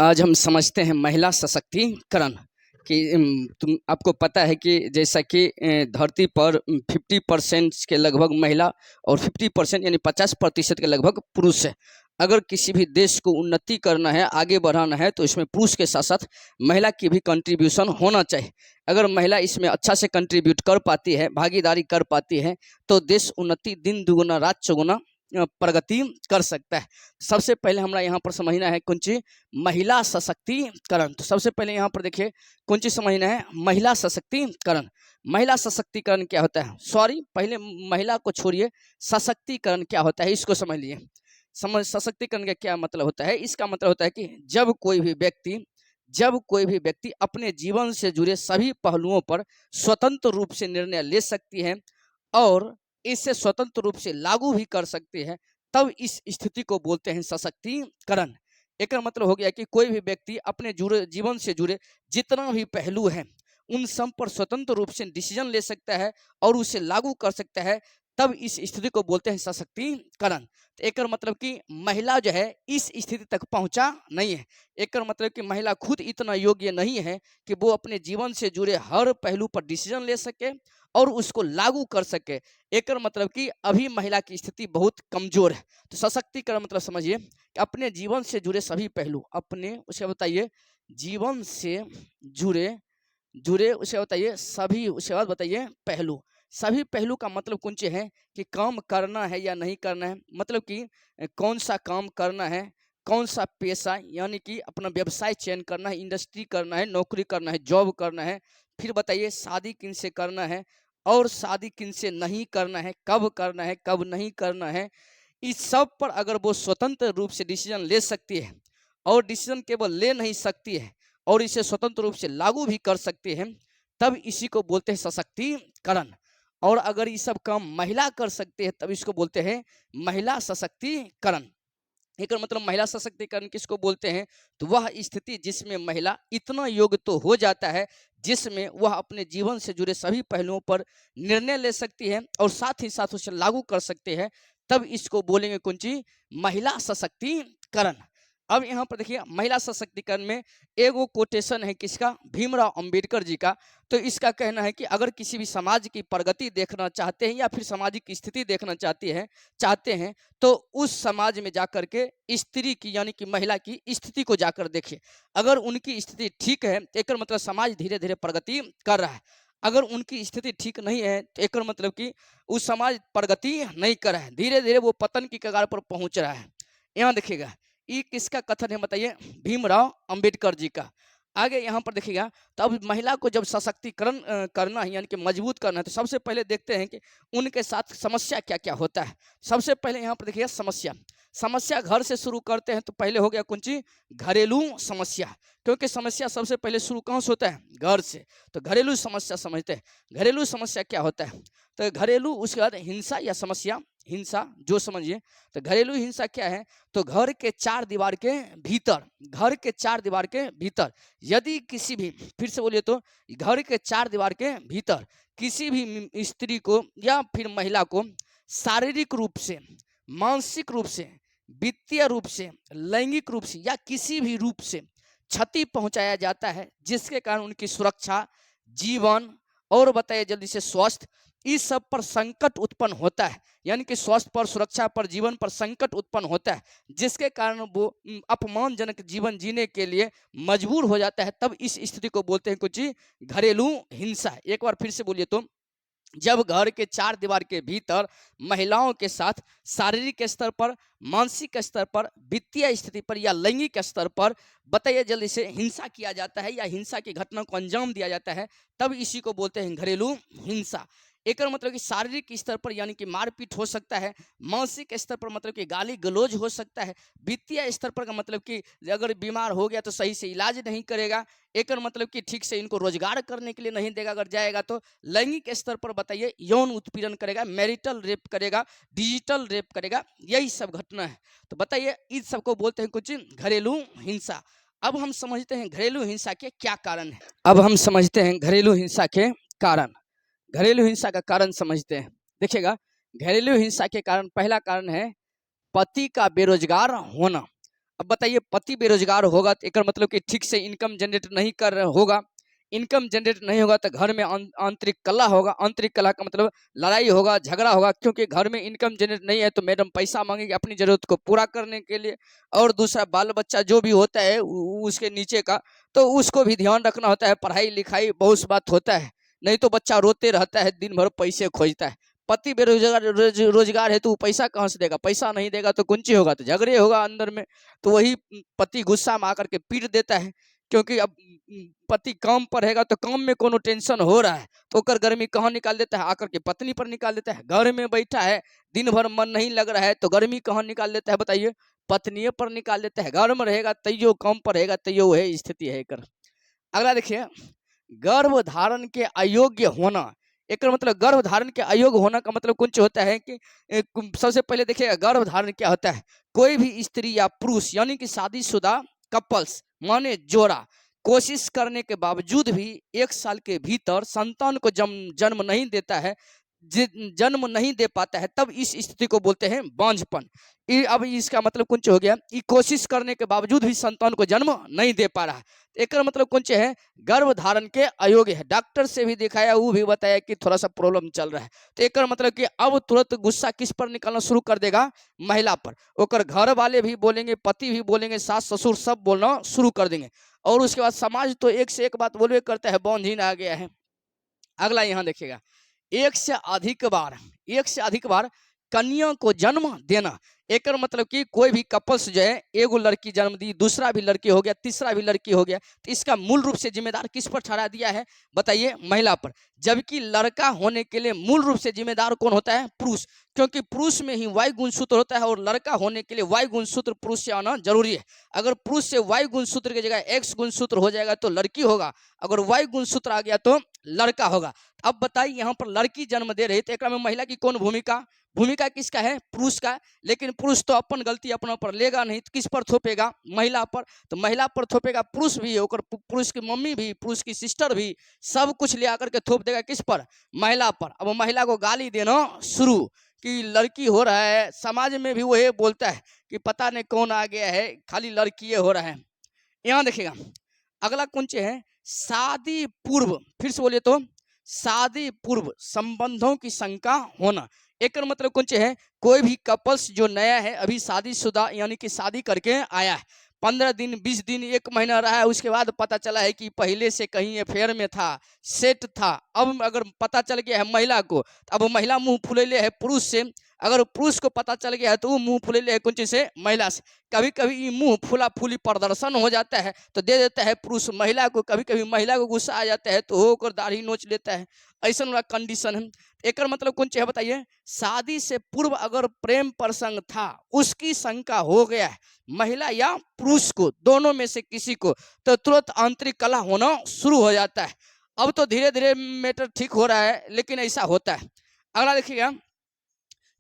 आज हम समझते हैं महिला सशक्तिकरण कि तुम आपको पता है कि जैसा कि धरती पर 50% के लगभग महिला और 50% यानी 50% के लगभग पुरुष है। अगर किसी भी देश को उन्नति करना है, आगे बढ़ाना है, तो इसमें पुरुष के साथ साथ महिला की भी कंट्रीब्यूशन होना चाहिए। अगर महिला इसमें अच्छा से कंट्रीब्यूट कर पाती है, भागीदारी कर पाती है, तो देश उन्नति दिन दुगुना रात चौगुना प्रगति कर सकता है। सबसे पहले हमारा यहाँ पर समझना है कौन चीज, महिला सशक्तिकरण। तो सबसे पहले यहाँ पर देखिए कौन चीज समझना है, महिला सशक्तिकरण। महिला सशक्तिकरण क्या होता है, सॉरी पहले महिला को छोड़िए, सशक्तिकरण क्या होता है इसको समझ लिए। सशक्तिकरण का क्या मतलब होता है, इसका मतलब होता है कि जब कोई भी व्यक्ति अपने जीवन से जुड़े सभी पहलुओं पर स्वतंत्र रूप से निर्णय ले सकती है और इसे स्वतंत्र रूप से लागू भी कर सकते हैं, तब इस स्थिति को बोलते हैं सशक्तिकरण। एक मतलब हो गया कि कोई भी व्यक्ति अपने जीवन से जुड़े जितना भी पहलू हैं उन सब पर स्वतंत्र रूप से डिसीजन ले सकता है और उसे लागू कर सकता है, तब इस स्थिति को बोलते हैं सशक्तिकरण। तो एक मतलब कि महिला जो है इस स्थिति तक पहुंचा नहीं है। एक मतलब कि महिला खुद इतना योग्य नहीं है कि वो अपने जीवन से जुड़े हर पहलू पर डिसीजन ले सके और उसको लागू कर सके। एक मतलब कि अभी महिला की स्थिति बहुत कमजोर है। तो सशक्तिकरण मतलब समझिए कि अपने जीवन से जुड़े सभी पहलू, अपने उसे बताइए जीवन से जुड़े जुड़े उसे बताइए सभी, उसके बाद बताइए पहलू। सभी पहलू का मतलब कौन सी है कि काम करना है या नहीं करना है, मतलब कि कौन सा काम करना है, कौन सा पेशा यानी कि अपना व्यवसाय चयन करना है, इंडस्ट्री करना है, नौकरी करना है, जॉब करना है। फिर बताइए शादी किन से करना है और शादी किन से नहीं करना है, कब करना है, कब नहीं करना है। इस सब पर अगर वो स्वतंत्र रूप से डिसीजन ले सकती है और डिसीजन केवल ले नहीं सकती है और इसे स्वतंत्र रूप से लागू भी कर सकते हैं, तब इसी को बोलते हैं सशक्तिकरण। और अगर ये सब काम महिला कर सकते हैं तब इसको बोलते हैं महिला सशक्तिकरण। एक मतलब महिला सशक्तिकरण किसको बोलते हैं, तो वह स्थिति जिसमें महिला इतना योग्य तो हो जाता है जिसमें वह अपने जीवन से जुड़े सभी पहलुओं पर निर्णय ले सकती है और साथ ही साथ उसे लागू कर सकते हैं, तब इसको बोलेंगे कौन सी, महिला सशक्तिकरण। अब यहाँ पर देखिए महिला सशक्तिकरण में एगो कोटेशन है किसका, भीमराव अंबेडकर जी का। तो इसका कहना है कि अगर किसी भी समाज की प्रगति देखना चाहते हैं या फिर सामाजिक स्थिति देखना चाहते हैं तो उस समाज में जाकर के स्त्री की यानी कि महिला की स्थिति को जाकर देखिए। अगर उनकी स्थिति ठीक है तो एक मतलब समाज धीरे धीरे प्रगति कर रहा है। अगर उनकी स्थिति ठीक नहीं है तो एक मतलब कि उस समाज प्रगति नहीं कर रहा है, धीरे धीरे वो पतन की कगार पर पहुंच रहा है। यहाँ देखिएगा ये किसका कथन है बताइए, भीमराव अंबेडकर जी का। आगे यहाँ पर देखिएगा, तो अब महिला को जब सशक्तिकरण करना है यानी कि मजबूत करना है, तो सबसे पहले देखते हैं कि उनके साथ समस्या क्या क्या होता है। सबसे पहले यहाँ पर देखिएगा समस्या घर से शुरू करते हैं। तो पहले हो गया कौन सी, घरेलू समस्या, क्योंकि समस्या सबसे पहले शुरू कहाँ से होता है, घर से। तो घरेलू समस्या समझते हैं। घरेलू समस्या क्या होता है, तो घरेलू, उसके बाद हिंसा या समस्या, हिंसा जो समझिए। तो घरेलू हिंसा क्या है, तो घर के चार दीवार के भीतर यदि किसी भी, फिर से बोलिए तो घर के चार दीवार के भीतर किसी भी स्त्री को या फिर महिला को शारीरिक रूप से, मानसिक रूप से, वित्तीय रूप से, लैंगिक रूप से या किसी भी रूप से क्षति पहुंचाया जाता है, जिसके कारण उनकी सुरक्षा, जीवन और बताइए जल्दी से स्वास्थ्य, इस सब पर संकट उत्पन्न होता है। यानी कि स्वास्थ्य पर, सुरक्षा पर, जीवन पर संकट उत्पन्न होता है, जिसके कारण वो अपमानजनक जीवन जीने के लिए मजबूर हो जाता है, तब इस स्थिति को बोलते हैं कुछ घरेलू हिंसा। एक बार फिर से बोलिए तो, जब घर के चार दीवार के भीतर महिलाओं के साथ शारीरिक स्तर पर, मानसिक स्तर पर, वित्तीय स्थिति पर या लैंगिक स्तर पर बताइए जल्दी से हिंसा किया जाता है या हिंसा की घटना को अंजाम दिया जाता है, तब इसी को बोलते हैं घरेलू हिंसा। एक मतलब कि शारीरिक स्तर पर यानी कि मारपीट हो सकता है, मानसिक स्तर पर मतलब कि गाली गलौज हो सकता है, वित्तीय स्तर पर का मतलब कि अगर बीमार हो गया तो सही से इलाज नहीं करेगा, एक मतलब कि ठीक से इनको रोजगार करने के लिए नहीं देगा, अगर जाएगा तो लैंगिक स्तर पर बताइए यौन उत्पीड़न करेगा, मैरिटल रेप करेगा, डिजिटल रेप करेगा, यही सब घटना है। तो बताइए इस सबको बोलते हैं कुछ घरेलू हिंसा। अब हम समझते हैं घरेलू हिंसा के क्या कारण है। घरेलू हिंसा का कारण समझते हैं। देखिएगा घरेलू हिंसा के कारण, पहला कारण है पति का बेरोजगार होना। अब बताइए पति बेरोजगार होगा तो एक मतलब कि ठीक से इनकम जनरेट नहीं कर होगा, इनकम जनरेट नहीं होगा तो घर में आंतरिक कलह होगा, आंतरिक कलह का मतलब लड़ाई होगा, झगड़ा होगा, क्योंकि घर में इनकम जनरेट नहीं है तो मैडम पैसा मांगेगी अपनी जरूरत को पूरा करने के लिए। और दूसरा बाल बच्चा जो भी होता है उसके नीचे का, तो उसको भी ध्यान रखना होता है, पढ़ाई लिखाई बहुत बात होता है, नहीं तो बच्चा रोते रहता है, दिन भर पैसे खोजता है। पति बेरोजगार रोजगार है तो पैसा कहाँ से देगा, पैसा नहीं देगा तो कुंची होगा, तो झगड़े होगा अंदर में। तो वही पति गुस्सा में आकर के पीट देता है, क्योंकि अब पति काम पर रहेगा तो काम में कोनो टेंशन हो रहा है तो ओकर गर्मी कहाँ निकाल देता है, आकर के पत्नी पर निकाल देता है। घर में बैठा है, दिन भर मन नहीं लग रहा है तो गर्मी कहाँ निकाल देता है, बताइए पत्नी पर निकाल देता है। घर में रहेगा तैयो, काम पर रहेगा तैयो, वही स्थिति है कर। अगला देखिए, गर्भ धारण के अयोग्य होना। एक मतलब गर्भ धारण के अयोग्य होना का मतलब कुछ होता है कि सबसे पहले देखिएगा गर्भ धारण क्या होता है। कोई भी स्त्री या पुरुष यानी कि शादीशुदा कपल्स माने जोड़ा कोशिश करने के बावजूद भी 1 साल के भीतर संतान को जन्म नहीं देता है, जन्म नहीं दे पाता है, तब इस स्थिति को बोलते हैं बांझपन। अब इसका मतलब कुछ हो गया, ये कोशिश करने के बावजूद भी संतान को जन्म नहीं दे पा रहा है, एक मतलब कुछ है गर्भ धारण के अयोग्य है। डॉक्टर से भी दिखाया, वो भी बताया कि थोड़ा सा प्रॉब्लम चल रहा है, तो एक मतलब कि अब तुरंत गुस्सा किस पर निकालना शुरू कर देगा, महिला पर। ओकर घर वाले भी बोलेंगे, पति भी बोलेंगे, सास ससुर सब बोलना शुरू कर देंगे। और उसके बाद समाज तो एक से एक बात बोलवे करता है, बांझीन आ गया है। अगला यहाँ देखिएगा, एक से अधिक बार कन्या को जन्म देना। एक मतलब कि कोई भी कपल्स जो है, एगो लड़की जन्म दी, दूसरा भी लड़की हो गया, तीसरा भी लड़की हो गया, तो इसका मूल रूप से जिम्मेदार किस पर ठहरा दिया है, बताइए महिला पर। जबकि लड़का होने के लिए मूल रूप से जिम्मेदार कौन होता है, पुरुष, क्योंकि पुरुष में ही वायु गुणसूत्र होता है, और लड़का होने के लिए वायु गुणसूत्र पुरुष से आना जरूरी है। अगर पुरुष से वायु गुणसूत्र की जगह एक्स गुणसूत्र हो जाएगा तो लड़की होगा, अगर वायु गुणसूत्र आ गया तो लड़का होगा। अब बताइए यहाँ पर लड़की जन्म दे रही, तो एक में महिला की कौन भूमिका, भूमिका किसका है, पुरुष का। लेकिन पुरुष तो अपन गलती अपना पर लेगा नहीं, तो किस पर थोपेगा, महिला पर। तो महिला पर थोपेगा, पुरुष भी, पुरुष की मम्मी भी, पुरुष की सिस्टर भी, सब कुछ ले आकर के थोप देगा किस पर, महिला पर। अब महिला को गाली देना शुरू कि लड़की हो रहा है, समाज में भी वही बोलता है कि पता नहीं कौन आ गया है, खाली लड़की हो रहा है। यहाँ देखिएगा अगला कुंच है शादी पूर्व, फिर से बोलिए तो शादी पूर्व संबंधों की शंका होना। एक मतलब कुछ है, कोई भी कपल्स जो नया है, अभी शादीशुदा यानी कि शादी करके आया है, 15 दिन 20 दिन 1 महीना रहा है, उसके बाद पता चला है कि पहले से कहीं अफेयर में था, सेट था। अब अगर पता चल गया है महिला को, तो अब महिला मुंह फुलेले है पुरुष से, अगर पुरुष को पता चल गया है तो वो मुंह फुलेले है कुछ से, महिला से। कभी कभी ये मुंह फुला फुली प्रदर्शन हो जाता है तो दे देता है पुरुष महिला को, कभी कभी महिला को गुस्सा आ जाता है तो होकर दाढ़ी नोच लेता है, ऐसा वाला कंडीशन है। एक मतलब कौन है, बताइए शादी से पूर्व अगर प्रेम प्रसंग था, उसकी शंका हो गया है महिला या पुरुष को, दोनों में से किसी को, तो तुरंत आंतरिक कलह होना शुरू हो जाता है। अब तो धीरे धीरे मैटर ठीक हो रहा है, लेकिन ऐसा होता है। अगला देखिएगा,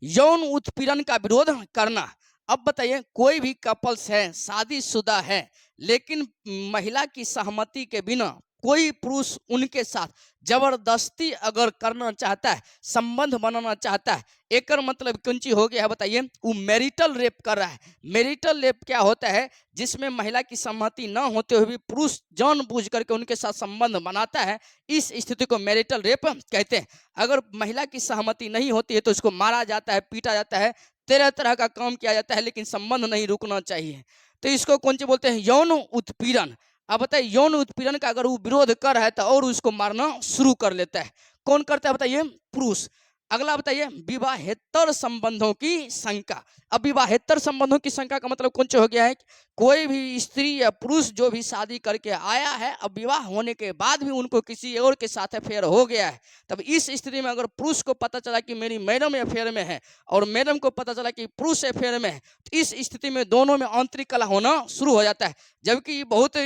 यौन उत्पीड़न का विरोध करना। अब बताइए कोई भी कपल्स है, शादीशुदा है, लेकिन महिला की सहमति के बिना कोई पुरुष उनके साथ जबरदस्ती अगर करना चाहता है, संबंध बनाना चाहता है, एक मतलब कुंची हो गया है, बताइए वो मैरिटल रेप कर रहा है। मैरिटल रेप क्या होता है, जिसमें महिला की सहमति न होते हुए भी पुरुष जानबूझ करके उनके साथ संबंध बनाता है, इस स्थिति को मैरिटल रेप कहते हैं। अगर महिला की सहमति नहीं होती है तो उसको मारा जाता है, पीटा जाता है, तरह तरह का काम किया जाता है, लेकिन संबंध नहीं रुकना चाहिए। तो इसको कौन सी बोलते हैं, यौन उत्पीड़न। अब बताइए यौन उत्पीड़न का अगर वो विरोध कर रहा है तो और उसको मारना शुरू कर लेता है, कौन करता है, बताइए पुरुष। अगला बताइए विवाहेतर संबंधों की शंका। अब विवाहेतर संबंधों की शंका का मतलब कौन हो गया है, कोई भी स्त्री या पुरुष जो भी शादी करके आया है, अब विवाह होने के बाद भी उनको किसी और के साथ अफेयर हो गया है, तब इस स्थिति में अगर पुरुष को पता चला कि मेरी मैडम अफेयर में है और मैडम को पता चला कि पुरुष अफेयर में है, तो इस स्थिति में दोनों में आंतरिक कलह होना शुरू हो जाता है। जबकि ये बहुत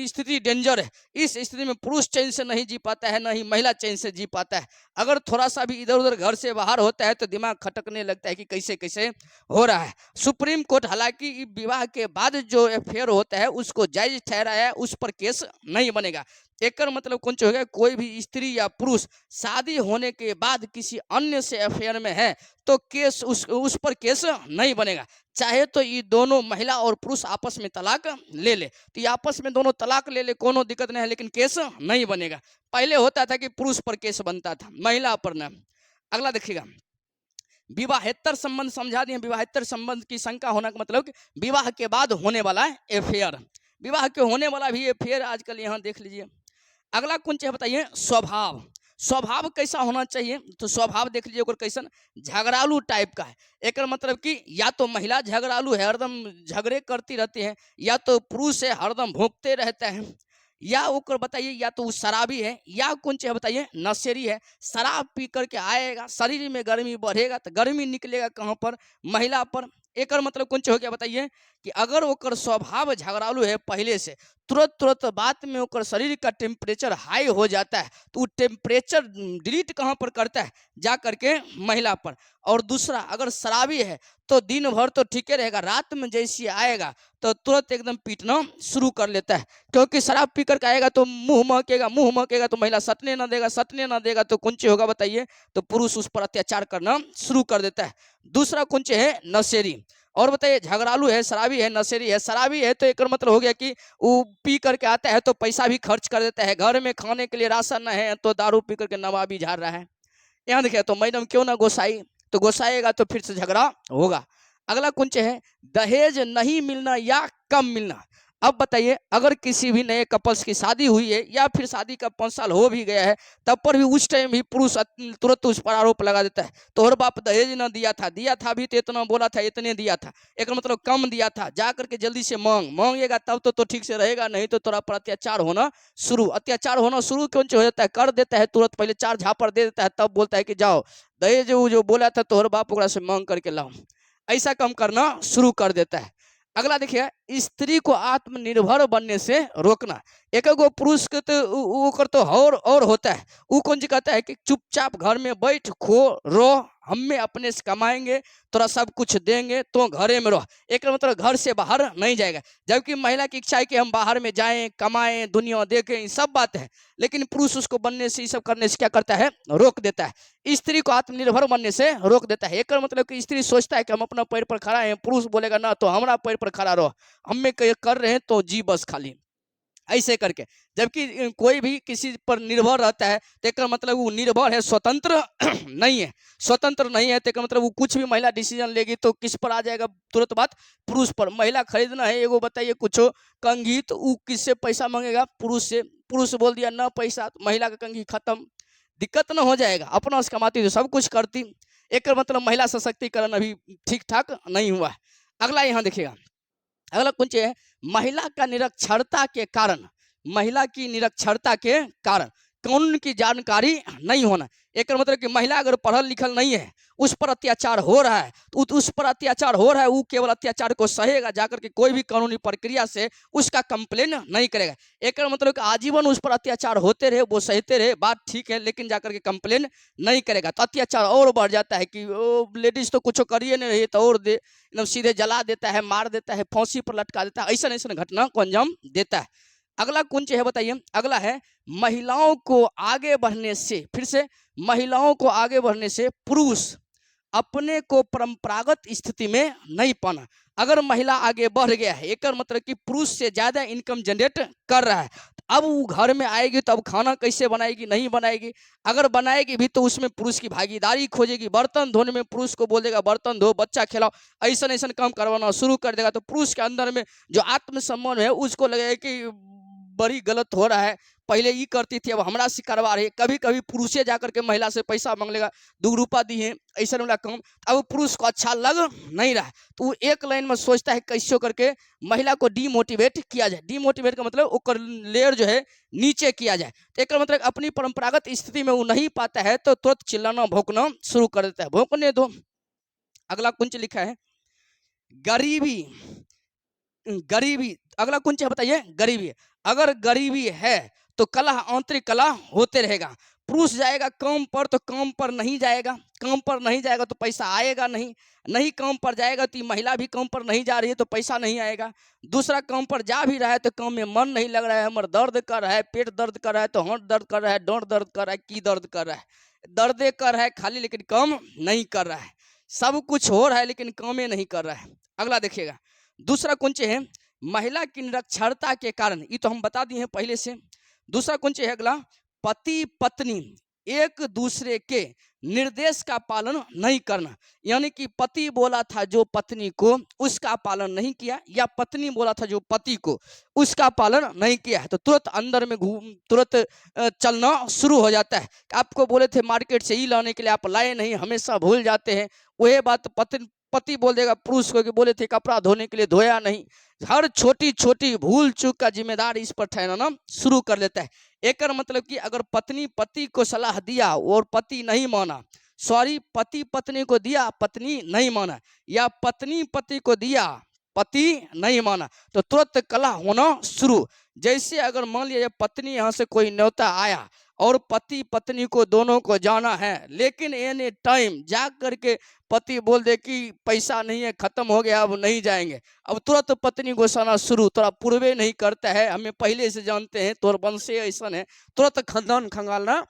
स्थिति डेंजर है, इस स्थिति में पुरुष चैन से नहीं जी पाता है, ना ही महिला चैन से जी पाता है। अगर थोड़ा सा भी इधर उधर घर से बाहर होता है तो दिमाग खटकने लगता है कि कैसे कैसे हो रहा है। सुप्रीम कोर्ट हालांकि विवाह के बाद जो अफेयर होता है उसको जायज ठहराया, उस पर केस नहीं बनेगा। एक मतलब कौन होगा, कोई भी स्त्री या पुरुष शादी होने के बाद किसी अन्य से अफेयर में है तो केस उस पर केस नहीं बनेगा। चाहे तो ये दोनों महिला और पुरुष आपस में तलाक ले ले, तो ये आपस में दोनों तलाक ले ले, कोनो दिक्कत नहीं है, लेकिन केस नहीं बनेगा। पहले होता था कि पुरुष पर केस बनता था, महिला पर न। अगला देखिएगा, विवाहेतर संबंध समझा दिए। विवाहेतर संबंध की शंका होना का मतलब कि विवाह के बाद होने वाला अफेयर, विवाह के होने वाला भी अफेयर आजकल यहाँ देख लीजिए। अगला कौन चाहिए बताइए, स्वभाव। स्वभाव कैसा होना चाहिए, तो स्वभाव देख लीजिए कैसन, झगड़ालू टाइप का है। एक मतलब कि या तो महिला झगड़ालू है, हरदम झगड़े करती रहती है, या तो पुरुष है हरदम भोंकते रहते हैं, या ओकर बताइए या तो वो शराबी है, या कौन चाहिए बताइए, नशेरी है। शराब पी करके आएगा, शरीर में गर्मी बढ़ेगा तो गर्मी निकलेगा कहाँ पर, महिला पर। एक मतलब कौन हो गया बताइए कि अगर ओकर स्वभाव झगड़ालू है पहले से, तुरंत बात में ओकर शरीर का टेम्परेचर हाई हो जाता है, तो वो टेम्परेचर डिलीट कहाँ पर करता है, जा करके महिला पर। और दूसरा, अगर शराबी है तो दिन भर तो ठीक रहेगा, रात में जैसे आएगा तो तुरंत एकदम पीटना शुरू कर लेता है, क्योंकि शराब पी करके आएगा तो मुंह महकेगा तो महिला सटने ना देगा तो कौन होगा बताइए, तो पुरुष उस पर अत्याचार करना शुरू कर देता है। दूसरा कौन है, नशेरी। और बताइए, झगड़ालू है, शराबी है, नशेरी है। शराबी है तो एक मतलब हो गया कि वो पी करके आता है तो पैसा भी खर्च कर देता है, घर में खाने के लिए राशन न है तो दारू पी करके नवाबी झाड़ रहा है। यहाँ देखिए, तो मैडम क्यों ना गोसाई, तो गोसाएगा तो फिर से झगड़ा होगा। अगला कौन है, दहेज नहीं मिलना या कम मिलना। अब बताइए, अगर किसी भी नए कपल्स की शादी हुई है या फिर शादी का 5 साल हो भी गया है, तब पर भी उस टाइम भी पुरुष तुरंत उस पर आरोप लगा देता है, तोहर बाप दहेज ना दिया था भी तो इतना बोला था, इतने दिया था, एक मतलब कम दिया था, जा करके जल्दी से मांगेगा तब तो ठीक से रहेगा, नहीं तो तोरा पर अत्याचार होना शुरू क्यों हो जाता है, कर देता है तुरंत, पहले 4 झापड़ दे देता है, तब बोलता है कि जाओ दहेज जो बोला था तोहर बाप ओकरा से मांग करके लाओ, ऐसा कम करना शुरू कर देता है। अगला देखिए, स्त्री को आत्मनिर्भर बनने से रोकना। एक गो पुरुष के तो और होता है, वो कौन जी कहता है कि चुपचाप घर में बैठ, खो रो, हमें अपने से कमाएंगे, तोरा सब कुछ देंगे, तो घरे में रह। एक मतलब घर से बाहर नहीं जाएगा, जबकि महिला की इच्छा है कि हम बाहर में जाएं, कमाएं, दुनिया देखें, ये सब बात है, लेकिन पुरुष उसको बनने से, ये सब करने से क्या करता है, रोक देता है। स्त्री को आत्मनिर्भर बनने से रोक देता है। एक मतलब कि स्त्री सोचता है कि हम अपना पैर पर खड़ा है, पुरुष बोलेगा ना तो हमारा पैर पर खड़ा रहो, हमें कर रहे हैं तो जी बस खाली, ऐसे करके। जबकि कोई भी किसी पर निर्भर रहता है तो एक मतलब वो निर्भर है, स्वतंत्र नहीं है, स्वतंत्र नहीं है, तो एक मतलब वो कुछ भी महिला डिसीजन लेगी तो किस पर आ जाएगा, तुरंत बात पुरुष पर। महिला खरीदना है एगो बताइए कुछ कंघी, तो वो किससे पैसा मांगेगा, पुरुष से। पुरुष बोल दिया ना पैसा, तो महिला का कंघी खत्म, दिक्कत ना हो जाएगा, अपना से कमाती तो सब कुछ करती। एक मतलब महिला सशक्तिकरण अभी ठीक ठाक नहीं हुआ है। अगला यहाँ देखिएगा, अगला कौन है, महिला का निरक्षरता के कारण, महिला की निरक्षरता के कारण कानून की जानकारी नहीं होना। एक मतलब कि महिला अगर पढ़ल लिखल नहीं है, उस पर अत्याचार हो रहा है, तो उस पर अत्याचार हो रहा है, वो केवल अत्याचार को सहेगा, जाकर के कोई भी कानूनी प्रक्रिया से उसका कंप्लेन नहीं करेगा। एक मतलब कि आजीवन उस पर अत्याचार होते रहे, वो सहते रहे, बात ठीक है, लेकिन जाकर के कंप्लेन नहीं करेगा तो अत्याचार और बढ़ जाता है कि लेडीज तो कुछ करिए नहीं रही तो और दे, एकदम सीधे जला देता है, मार देता है, फांसी पर लटका देता है, ऐसा ऐसा घटना को अंजाम देता है। अगला कौन है बताइए, अगला है महिलाओं को आगे बढ़ने से, फिर से महिलाओं को आगे बढ़ने से पुरुष अपने को परंपरागत स्थिति में नहीं पाना। अगर महिला आगे बढ़ गया है, एक मतलब कि पुरुष से ज्यादा इनकम जनरेट कर रहा है, अब वो घर में आएगी तो अब खाना कैसे बनाएगी, नहीं बनाएगी, अगर बनाएगी भी तो उसमें पुरुष की भागीदारी खोजेगी, बर्तन धोने में पुरुष को बोल देगा बर्तन धो, बच्चा खिलाओ, ऐसा ऐसा काम करवाना शुरू कर देगा, तो पुरुष के अंदर में जो आत्मसम्मान है उसको लगेगा कि बड़ी गलत हो रहा है, पहले ये करती थी अब हमरा से करवा रही है। कभी कभी पुरुषे जाकर के महिला से पैसा मांग लेगा, 2 रुपया दिए, ऐसा वाला काम, अब पुरुष को अच्छा लग नहीं रहा, तो वो एक लाइन में सोचता है कैसे करके महिला को डीमोटिवेट किया जाए। डीमोटिवेट का मतलब ओकर लेयर जो है नीचे किया जाए, तो एक मतलब अपनी परंपरागत स्थिति में वो नहीं पाता है तो तुरंत चिल्लाना भौंकना शुरू कर देता है, भौंकने दो। अगला कुंच लिखा है, गरीबी। गरीबी, अगला कुंच है बताइए, गरीबी। अगर गरीबी है तो कलह, आंतरिक कलह होते रहेगा, पुरुष जाएगा काम पर तो काम पर नहीं जाएगा, काम पर नहीं जाएगा तो पैसा आएगा नहीं, नहीं काम पर जाएगा तो महिला भी काम पर नहीं जा रही है तो पैसा नहीं आएगा। दूसरा काम पर जा भी रहा है तो काम में मन नहीं लग रहा है, हमर दर्द कर रहा है, पेट दर्द कर रहा है तो हाथ दर्द कर रहा है, डांड दर्द कर रहा है, की दर्द कर रहा है, दर्दे कर रहा है खाली लेकिन काम नहीं कर रहा है। सब कुछ हो रहा है लेकिन कामे नहीं कर रहा है। अगला देखिएगा, दूसरा कुंच है महिला की निरक्षरता के कारण, ये तो हम बता दिए हैं पहले से। दूसरा कुंच है अगला, पति पत्नी एक दूसरे के निर्देश का पालन नहीं करना, यानी कि पति बोला था जो पत्नी को उसका पालन नहीं किया, या पत्नी बोला था जो पति को उसका पालन नहीं किया है तो तुरंत अंदर में तुरंत चलना शुरू हो जाता है। आपको बोले थे मार्केट से ही लाने के लिए, आप लाए नहीं, हमेशा भूल जाते हैं। वही बात पति बोल देगा पुरुष को कि बोले थे कपड़ा धोने के लिए, धोया नहीं। हर छोटी छोटी भूल चूक का जिम्मेदार इस पर ठहराना शुरू कर लेता है। एक मतलब कि अगर पत्नी पति को सलाह दिया और पति नहीं माना, सॉरी पति पत्नी को दिया पत्नी नहीं माना, या पत्नी पति को दिया पति नहीं माना, तो तुरंत कलह होना शुरू। जैसे अगर मान लिया पत्नी यहाँ से कोई न्योता आया और पति पत्नी को दोनों को जाना है, लेकिन एनी टाइम जा करके पति बोल दे कि पैसा नहीं है, खत्म हो गया, अब नहीं जाएंगे, अब तुरंत पत्नी गोसाना शुरू, तोरा पूर्वे नहीं करता है, हमें पहले से जानते हैं, तोर वंशे ऐसा है, तुरंत खंदान खंगालना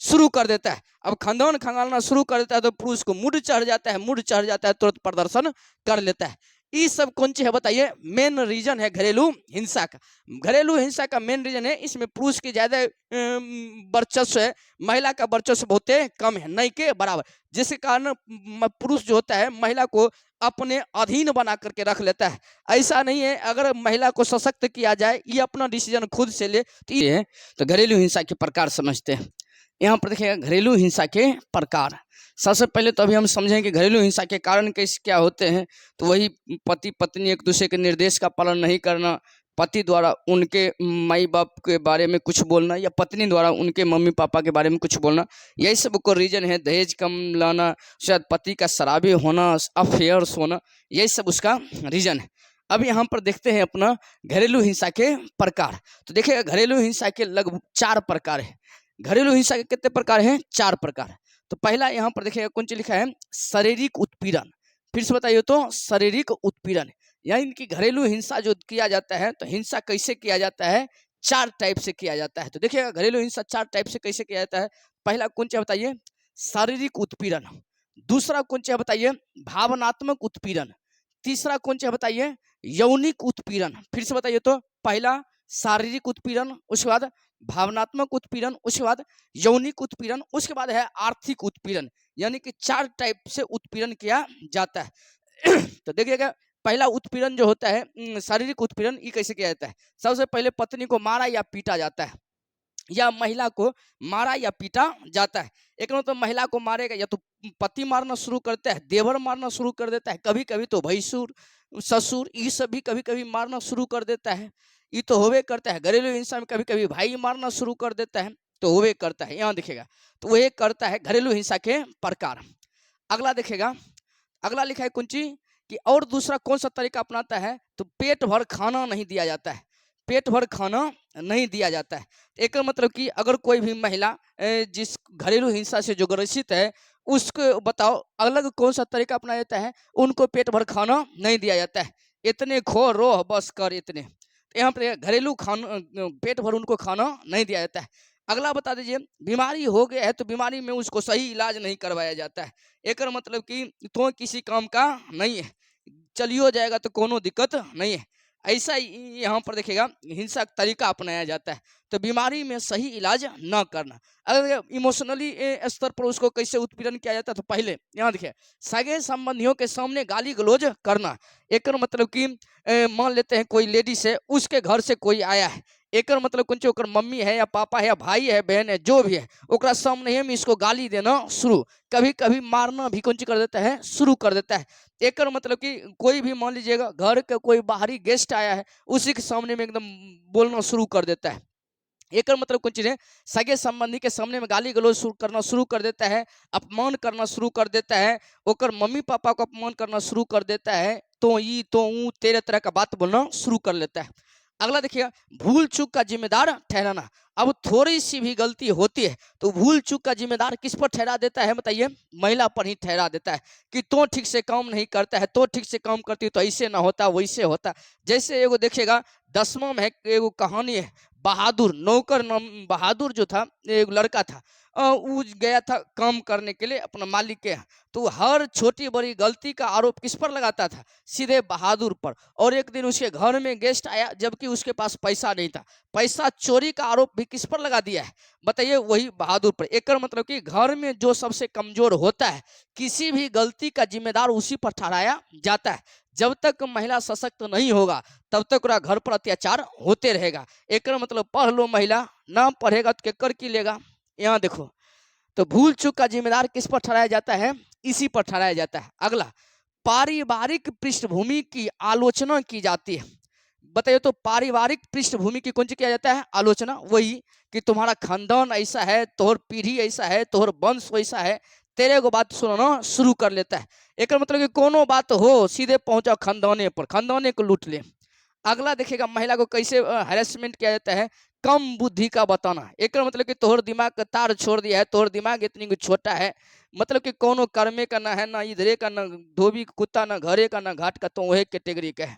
शुरू कर देता है। अब खंदान खंगालना शुरू कर देता है तो पुरुष को मूड चढ़ जाता है, मूड चढ़ जाता है, तुरंत प्रदर्शन कर लेता है। ये सब कौन सी है बताइए, मेन रीजन है घरेलू हिंसा का। घरेलू हिंसा का मेन रीजन है इसमें पुरुष की ज्यादा वर्चस्व है, महिला का वर्चस्व बहुत कम है, नहीं के बराबर, जिसके कारण पुरुष जो होता है महिला को अपने अधीन बना करके रख लेता है। ऐसा नहीं है, अगर महिला को सशक्त किया जाए, ये अपना डिसीजन खुद से ले, तो ये है। तो घरेलू हिंसा के प्रकार समझते हैं। यहाँ पर देखिएगा घरेलू हिंसा के प्रकार। सबसे पहले तो अभी हम समझें कि घरेलू हिंसा के कारण कैसे क्या होते हैं। तो वही पति पत्नी एक दूसरे के निर्देश का पालन नहीं करना, पति द्वारा उनके माई बाप के बारे में कुछ बोलना, या पत्नी द्वारा उनके मम्मी पापा के बारे में कुछ बोलना, यही सब को रीजन है। दहेज कम लाना, शायद पति का शराबी होना, अफेयर्स होना, यही सब उसका रीजन है। अब यहाँ पर देखते हैं अपना घरेलू हिंसा के प्रकार। तो देखिए घरेलू हिंसा के लगभग 4 प्रकार है। घरेलू हिंसा के कितने प्रकार हैं? 4 प्रकार। तो पहला यहाँ पर देखिएगा कौन सी लिखा है, शारीरिक उत्पीड़न। फिर से बताइए तो शारीरिक उत्पीड़न, यानी कि घरेलू हिंसा जो किया जाता है, तो हिंसा कैसे किया जाता है? 4 टाइप से किया जाता है। तो देखिएगा घरेलू हिंसा 4 टाइप से कैसे किया जाता है। पहला कौन सा बताइए, शारीरिक उत्पीड़न। दूसरा कौन सा बताइए, भावनात्मक उत्पीड़न। तीसरा कौन सा बताइए, यौनिक उत्पीड़न। फिर से बताइए तो, पहला शारीरिक उत्पीड़न, उसके बाद भावनात्मक उत्पीड़न, उसके बाद यौनिक उत्पीड़न, उसके बाद है आर्थिक उत्पीड़न। यानी कि 4 टाइप से उत्पीड़न किया जाता है। तो देखिएगा पहला उत्पीड़न जो होता है शारीरिक उत्पीड़न, ये कैसे किया जाता है। सबसे पहले पत्नी को मारा या पीटा जाता है, या महिला को मारा या पीटा जाता है। एक तो महिला को मारेगा, या तो पति मारना शुरू करता है, देवर मारना शुरू कर देता है, कभी कभी तो भैंसुर ससुर ये सब भी कभी कभी मारना शुरू कर देता है। ये तो होवे करता है। घरेलू हिंसा में कभी कभी भाई मारना शुरू कर देता है, तो होवे करता है। यहाँ दिखेगा तो वह करता है घरेलू हिंसा के प्रकार। अगला देखेगा, अगला लिखा है कुंची कि और दूसरा कौन सा तरीका अपनाता है, तो पेट भर खाना नहीं दिया जाता है। पेट भर खाना नहीं दिया जाता है। एक मतलब कि अगर कोई भी महिला जिस घरेलू हिंसा से जो ग्रसित है, उसको बताओ अलग कौन सा तरीका अपनाया जाता है। उनको पेट भर खाना नहीं दिया जाता है, इतने खो रोह बस कर इतने। यहाँ पे घरेलू खाना पेट भर उनको खाना नहीं दिया जाता है। अगला बता दीजिए, बीमारी हो गया है तो बीमारी में उसको सही इलाज नहीं करवाया जाता है। एक मतलब कि तो किसी काम का नहीं है, चलियो जाएगा तो कोनो दिक्कत नहीं है। ऐसा यहाँ पर देखिएगा हिंसा का तरीका अपनाया जाता है। तो बीमारी में सही इलाज न करना। अगर इमोशनली स्तर पर उसको कैसे उत्पीड़न किया जाता है, तो पहले यहाँ देखिए सगे संबंधियों के सामने गाली गलौज करना। एक मतलब कि मान लेते हैं कोई लेडीज है, उसके घर से कोई आया है, एक मतलब कुछ ओकर मम्मी है या पापा है या भाई है बहन है जो भी है, ओकरा सामने में इसको गाली देना शुरू, कभी कभी मारना भी कुछ कर देता है, शुरू कर देता है। एक मतलब कि कोई भी मान लीजिएगा घर का कोई बाहरी गेस्ट आया है, उसी के सामने में एकदम बोलना शुरू कर देता है। एक मतलब कुछ चीजें सगे संबंधी के सामने में गाली गलौज करना शुरू कर देता है, अपमान करना शुरू कर देता है, ओकर मम्मी पापा को अपमान करना शुरू कर देता है, तो ये तो तेरे तरह का बात बोलना शुरू कर लेता है। अगला देखिएगा, भूल चूक का जिम्मेदार ठहराना। अब थोड़ी सी भी गलती होती है तो भूल चूक का जिम्मेदार किस पर ठहरा देता है बताइए? महिला पर ही ठहरा देता है कि तो ठीक से काम नहीं करता है, तो ठीक से काम करती तो ऐसे ना होता वैसे होता। जैसे एगो देखिएगा 10वां में एगो कहानी है, बहादुर नौकर नाम बहादुर जो था, एक लड़का था, वो गया था काम करने के लिए अपना मालिक के यहाँ। तो हर छोटी बड़ी गलती का आरोप किस पर लगाता था? सीधे बहादुर पर। और एक दिन उसके घर में गेस्ट आया जबकि उसके पास पैसा नहीं था, पैसा चोरी का आरोप भी किस पर लगा दिया है बताइए? वही बहादुर पर। एक मतलब कि घर में जो सबसे कमजोर होता है किसी भी गलती का जिम्मेदार उसी पर ठहराया जाता है। जब तक महिला सशक्त नहीं होगा तब तक पूरा घर पर अत्याचार होते रहेगा। एक मतलब पढ़ लो महिला, ना पढ़ेगा तो केकर की लेगा। यहाँ देखो, तो भूल चूक का जिम्मेदार किस पर ठहराया जाता है? इसी पर ठहराया जाता है। अगला, पारिवारिक पृष्ठभूमि की आलोचना की जाती है। बताइए तो पारिवारिक पृष्ठभूमि की कौन सी किया जाता है? आलोचना। वही कि तुम्हारा खानदान ऐसा है, तोहर पीढ़ी ऐसा है, तोहर वंश वैसा है, तेरे को बात सुनाना शुरू कर लेता है। एक मतलब कि कोनो बात हो सीधे पहुंचा खानदाने पर, खानदाने को लूट ले। अगला देखिएगा, महिला को कैसे हैरेसमेंट किया जाता है? कम बुद्धि का बताना। एक मतलब कि तोहर दिमाग का तार छोड़ दिया है, तोहर दिमाग इतनी छोटा है, मतलब कि कोनो कर्मे का ना है, ना इधरे का, ना धोबी कुत्ता, ना घरे का, ना घाट का, तो वही कैटेगरी का है,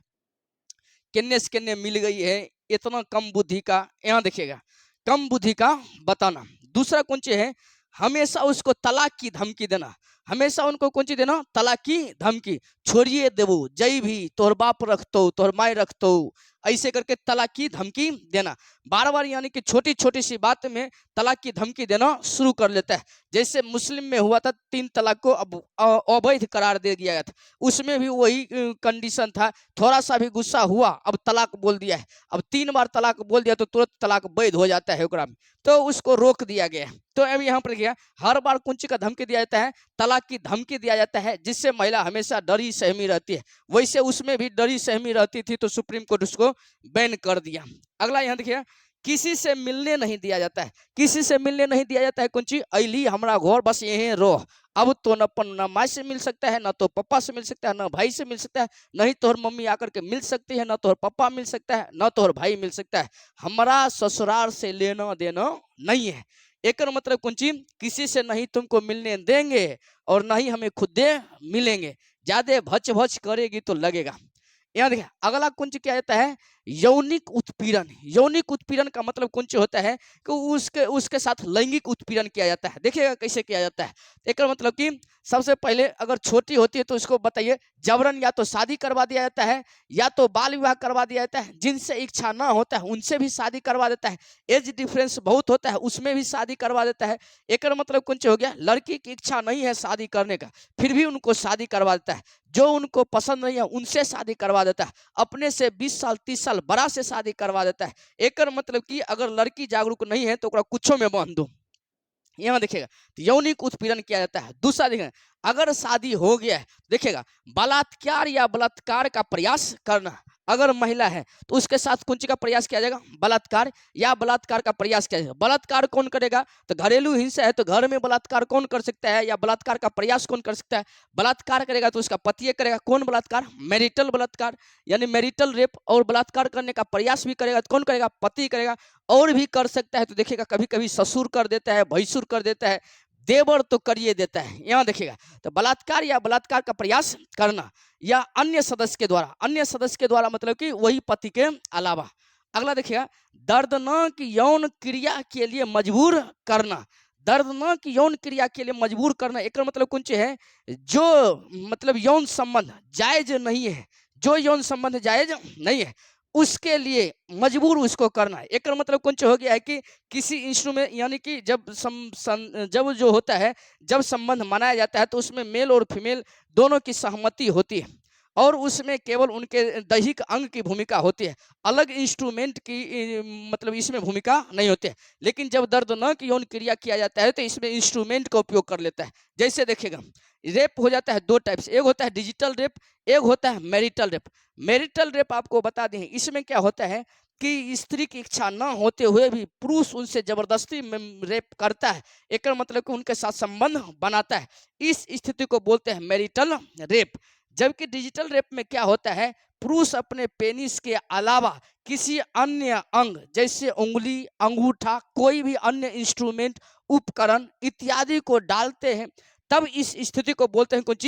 किन्ने से किन्ने मिल गई है, इतना कम बुद्धि का। यहाँ देखिएगा, कम बुद्धि का बताना। दूसरा कौन सी है? हमेशा उसको तलाक की धमकी देना। हमेशा उनको कौन सी देना? तलाक की धमकी। छोड़िए देवो, जय भी तोहर बाप रखतो, तोहर माई रखतो, ऐसे करके तलाक की धमकी देना। बार बार यानी कि छोटी छोटी सी बात में तलाक की धमकी देना शुरू कर लेता है। जैसे मुस्लिम में हुआ था 3 तलाक को अब अवैध करार दे दिया गया था, उसमें भी वही कंडीशन था। थोड़ा सा भी गुस्सा हुआ अब तलाक बोल दिया है, अब 3 बार तलाक बोल दिया तो तुरंत तलाक वैध हो जाता है ओकरा में, तो उसको रोक दिया गया। तो अब यहाँ पर क्या, हर बार कुंची का धमकी दिया जाता है? तलाक की धमकी दिया जाता है, जिससे महिला हमेशा डरी सहमी रहती है। वैसे उसमें भी डरी सहमी रहती थी तो सुप्रीम कोर्ट उसको बैन कर दिया। अगला यहाँ देखिए, किसी से मिलने नहीं दिया जाता है। किसी से मिलने नहीं दिया जाता है कौन चीज? अली हमारा घर बस यहीं रहो। अब तो न माँ से मिल सकता है, ना तो पापा से मिल सकता है, ना भाई से मिल सकता है, नहीं तो मम्मी आकर के मिल सकती है, ना तो पापा मिल सकता है, ना तो भाई मिल सकता है। हमारा ससुराल से लेना देना नहीं है। एक मतलब कौन चीज? किसी से नहीं तुमको मिलने देंगे और ना ही हमें खुद मिलेंगे। ज्यादा भच भच करेगी तो लगेगा। यहाँ देखिए, अगला कुंज क्या होता है? यौनिक उत्पीड़न। यौनिक उत्पीड़न का मतलब कुंज होता है कि उसके उसके साथ लैंगिक उत्पीड़न किया जाता है। देखिएगा कैसे किया जाता है। एक मतलब कि सबसे पहले अगर छोटी होती है तो उसको बताइए, जबरन या तो शादी करवा दिया जाता है या तो बाल विवाह करवा दिया जाता है। जिनसे इच्छा ना होता है उनसे भी शादी करवा देता है। एज डिफरेंस बहुत होता है उसमें भी शादी करवा देता है। एक मतलब कुंज हो गया, लड़की की इच्छा नहीं है शादी करने का फिर भी उनको शादी करवा देता है। जो उनको पसंद नहीं है उनसे शादी करवा देता है। अपने से 20 साल 30 साल बड़ा से शादी करवा देता है। एक मतलब कि अगर लड़की जागरूक नहीं है तो कुछों में बांध दो। यहाँ देखिएगा, तो यौनिक उत्पीड़न किया जाता है। दूसरा देखिएगा, अगर शादी हो गया है, देखिएगा बलात्कार या बलात्कार का प्रयास करना। अगर महिला है तो उसके साथ कौन सी का प्रयास किया जाएगा? बलात्कार या बलात्कार का प्रयास किया जाएगा। बलात्कार कौन करेगा? तो घरेलू हिंसा है तो घर में बलात्कार कौन कर सकता है या बलात्कार का प्रयास कौन कर सकता है? बलात्कार करेगा तो उसका पति करेगा। कौन बलात्कार? मैरिटल बलात्कार, यानी मैरिटल रेप। और बलात्कार करने का प्रयास भी करेगा तो कौन करेगा? पति करेगा। और भी कर सकता है तो देखिएगा कभी कभी ससुर कर देता है, भैंसुर कर देता है, देवर तो करिए देता है। यहाँ देखिएगा, तो बलात्कार या बलात्कार का प्रयास करना या अन्य सदस्य के द्वारा। अन्य सदस्य के द्वारा मतलब कि वही पति के अलावा। अगला देखिएगा, दर्दनाक यौन क्रिया के लिए मजबूर करना। दर्दनाक यौन क्रिया के लिए मजबूर करना एक मतलब कौन सी है? जो मतलब यौन संबंध जायज नहीं है, जो यौन संबंध जायज नहीं है उसके लिए मजबूर उसको करना है। एक मतलब कौन सा हो गया है कि किसी इंस्ट्रूमेंट, यानी कि जब जो होता है, जब संबंध मनाया जाता है तो उसमें मेल और फीमेल दोनों की सहमति होती है और उसमें केवल उनके दैहिक अंग की भूमिका होती है। अलग इंस्ट्रूमेंट की मतलब इसमें भूमिका नहीं होती है। लेकिन जब दर्दनाक यौन क्रिया किया जाता है तो इसमें इंस्ट्रूमेंट का उपयोग कर लेता है। जैसे देखिएगा, रेप हो जाता है 2 टाइप से, एक होता है डिजिटल रेप, एक होता है मैरिटल रेप। मैरिटल रेप आपको बता दें, इसमें क्या होता है कि स्त्री की इच्छा ना होते हुए भी पुरुष उनसे जबरदस्ती रेप करता है। एक मतलब कि उनके साथ संबंध बनाता है। इस स्थिति को बोलते हैं मैरिटल रेप। जबकि डिजिटल रेप में क्या होता है, पुरुष अपने पेनिस के अलावा किसी अन्य अंग जैसे उंगली, अंगूठा, कोई भी अन्य इंस्ट्रूमेंट, उपकरण इत्यादि को डालते हैं, तब इस स्थिति को बोलते हैं कुछ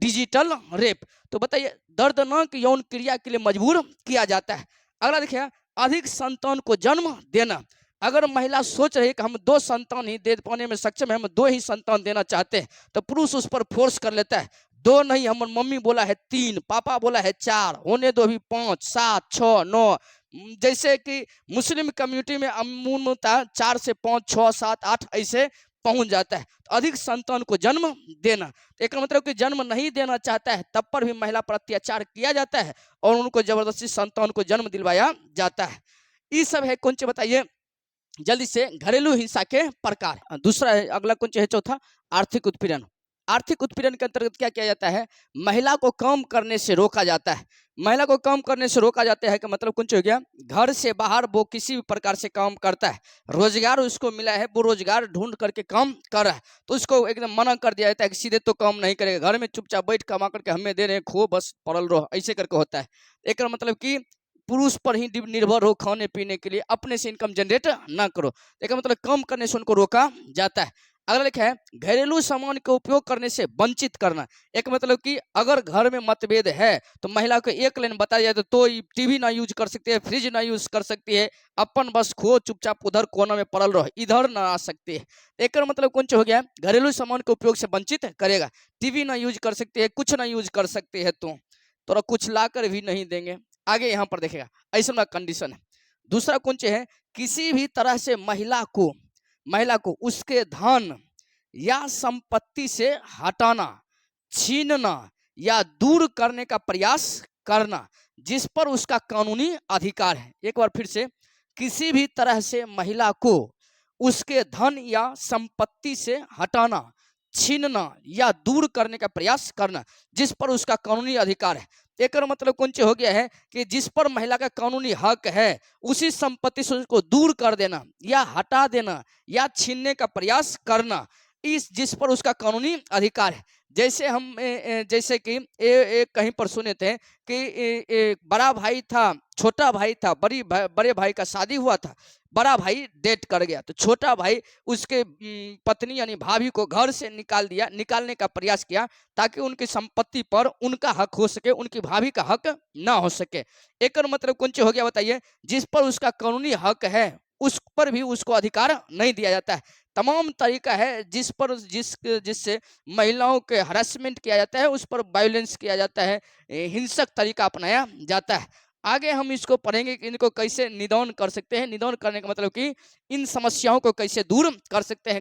डिजिटल रेप। तो बताइए, दर्दनाक यौन क्रिया के लिए मजबूर किया जाता है। अगला देखिए, अधिक संतान को जन्म देना। अगर महिला सोच रही है कि हम 2 संतान ही दे पाने में सक्षम है, हम 2 ही संतान देना चाहते हैं, तो पुरुष उस पर फोर्स कर लेता है, 2 नहीं, हम मम्मी बोला है 3, पापा बोला है 4, होने दो अभी 5, 7, 6, 9। जैसे कि मुस्लिम कम्युनिटी में अमूमतः 4 से 5, 6, 7, 8 ऐसे पहुंच जाता है। तो अधिक संतान को जन्म देना, एक मतलब कि जन्म नहीं देना चाहता है, तब पर भी महिला पर अत्याचार किया जाता है और उनको जबरदस्ती संतान को जन्म दिलवाया जाता है। ये सब है कौन से, बताइए जल्दी से, घरेलू हिंसा के प्रकार। दूसरा है, अगला कौन है, चौथा, आर्थिक उत्पीड़न। आर्थिक उत्पीड़न के अंतर्गत क्या किया जाता है, महिला को काम करने से रोका जाता है। महिला को काम करने से रोका जाता है कि मतलब कुछ हो गया, घर से बाहर वो किसी भी प्रकार से काम करता है, रोजगार उसको मिला है, वो रोजगार ढूंढ करके काम कर रहा है, तो उसको एकदम मना कर दिया जाता है कि सीधे तो काम नहीं करेगा, घर में चुपचाप बैठ कमा करके हमें दे रहे हैं, खो बस पड़ल रहो, ऐसे करके होता है। एक मतलब कि पुरुष पर ही निर्भर हो खाने पीने के लिए, अपने से इनकम जनरेट ना करो, एक मतलब कम करने से उनको रोका जाता है। अगला लिखा है, घरेलू सामान के उपयोग करने से वंचित करना। एक मतलब कि अगर घर में मतभेद है तो महिला को एक लाइन बताया जाए तो टीवी ना यूज कर सकती है, फ्रिज ना यूज कर सकती है, अपन बस खो चुपचाप उधर कोना में पड़ल रहो, इधर ना आ सकती है। एक मतलब कौन हो गया, घरेलू सामान के उपयोग से वंचित करेगा। टीवी ना यूज कर सकती है, कुछ ना यूज कर सकते है, तो तोरा कुछ ला कर भी नहीं देंगे। आगे यहाँ पर देखेगा, ऐसा कंडीशन है। दूसरा कौन है, किसी भी तरह से महिला को उसके धन या संपत्ति से हटाना, छीनना या दूर करने का प्रयास करना जिस पर उसका कानूनी अधिकार है। एक बार फिर से, किसी भी तरह से महिला को उसके धन या संपत्ति से हटाना, छीनना या दूर करने का प्रयास करना जिस पर उसका कानूनी अधिकार है। एक मतलब कौन हो गया है कि जिस पर महिला का कानूनी हक है उसी संपत्ति से उसको दूर कर देना या हटा देना या छीनने का प्रयास करना, इस जिस पर उसका कानूनी अधिकार है। जैसे हम जैसे कि कहीं पर सुने थे कि बड़ा भाई था, छोटा भाई था, बड़े भाई का शादी हुआ था, बड़ा भाई डेट कर गया, तो छोटा भाई उसके पत्नी यानी भाभी को घर से निकालने का प्रयास किया ताकि उनकी संपत्ति पर उनका हक हो सके, उनकी भाभी का हक ना हो सके। एक मतलब कौन हो गया, बताइए, जिस पर उसका कानूनी हक है उस पर भी उसको अधिकार नहीं दिया जाता है। तमाम तरीका है जिससे महिलाओं के हरासमेंट किया जाता है, उस पर वायलेंस किया जाता है, हिंसक तरीका अपनाया जाता है। आगे हम इसको पढ़ेंगे कि इनको कैसे निदान कर सकते हैं। निदान करने का मतलब कि इन समस्याओं को कैसे दूर कर सकते हैं।